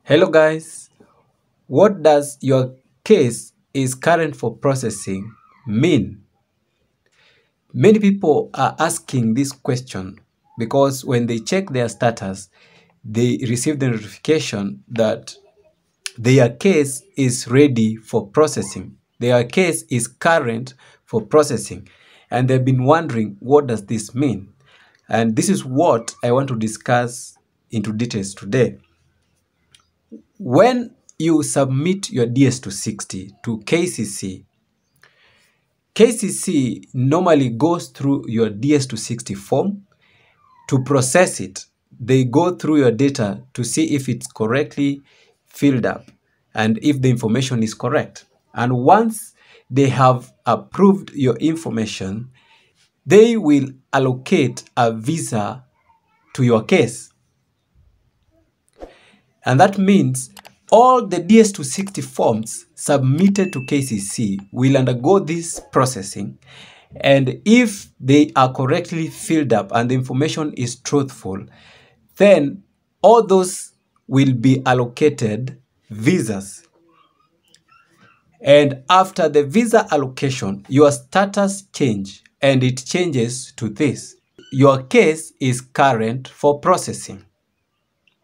Hello guys, what does your case is current for processing mean? Many people are asking this question because when they check their status, they receive the notification that their case is ready for processing. Their case is current for processing, and they've been wondering, what does this mean? And this is what I want to discuss into details today. When you submit your DS260 to KCC, KCC normally goes through your DS260 form to process it. They go through your data to see if it's correctly filled up and if the information is correct. And once they have approved your information, they will allocate a visa to your case. And that means all the DS260 forms submitted to KCC will undergo this processing, and if they are correctly filled up and the information is truthful, then all those will be allocated visas. And after the visa allocation, your status change, and it changes to this: your case is current for processing.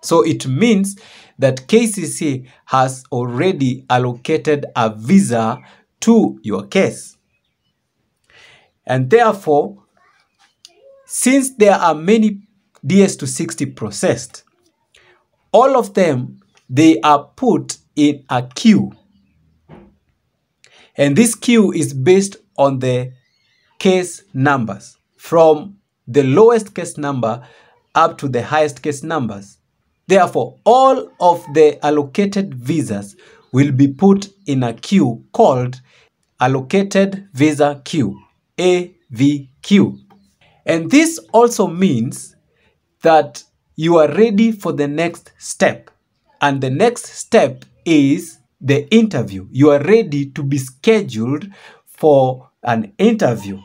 So it means that KCC has already allocated a visa to your case. And therefore, since there are many DS260 processed, all of them, they are put in a queue. And this queue is based on the case numbers, from the lowest case number up to the highest case numbers. Therefore, all of the allocated visas will be put in a queue called Allocated Visa Queue, AVQ. And this also means that you are ready for the next step. And the next step is the interview. You are ready to be scheduled for an interview.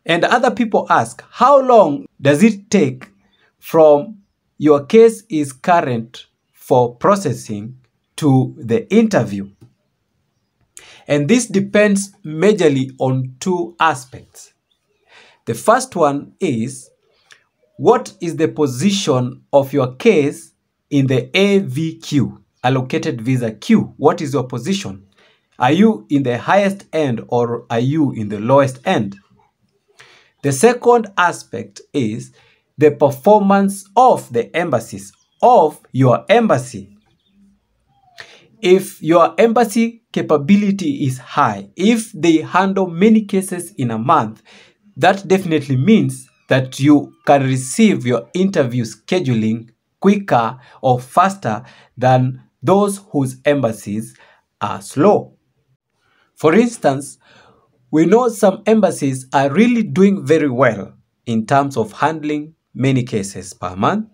And other people ask, how long does it take from your case is current for processing to the interview? And this depends majorly on two aspects. The first one is, what is the position of your case in the AVQ, Allocated Visa Queue? What is your position? Are you in the highest end or are you in the lowest end? The second aspect is the performance of the embassies, of your embassy. If your embassy capability is high, if they handle many cases in a month, that definitely means that you can receive your interview scheduling quicker or faster than those whose embassies are slow. For instance, we know some embassies are really doing very well in terms of handling many cases per month,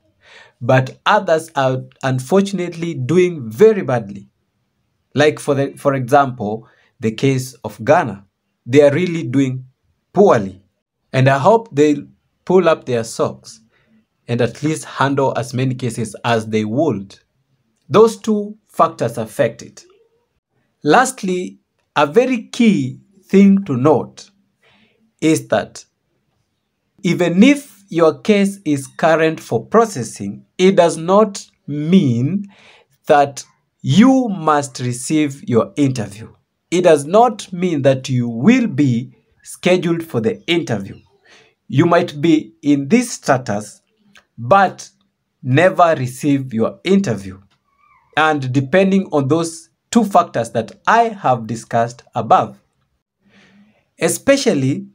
but others are unfortunately doing very badly. Like for example, the case of Ghana. They are really doing poorly. And I hope they'll pull up their socks and at least handle as many cases as they would. Those two factors affect it. Lastly, a very key thing to note is that even if your case is current for processing, it does not mean that you must receive your interview. It does not mean that you will be scheduled for the interview. You might be in this status, but never receive your interview. And depending on those two factors that I have discussed above, especially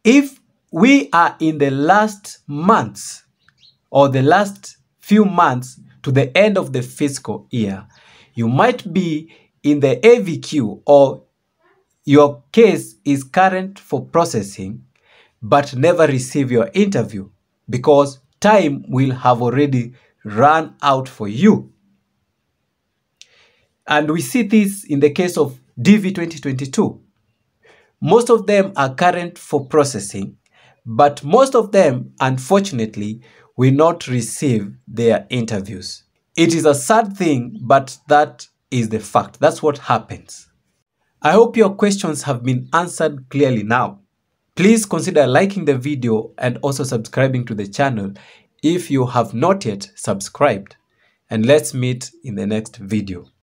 if we are in the last months or the last few months to the end of the fiscal year, you might be in the AVQ or your case is current for processing but never receive your interview because time will have already run out for you. And we see this in the case of DV 2022. Most of them are current for processing, but most of them, unfortunately, will not receive their interviews. It is a sad thing, but that is the fact. That's what happens. I hope your questions have been answered clearly now. Please consider liking the video and also subscribing to the channel if you have not yet subscribed. And let's meet in the next video.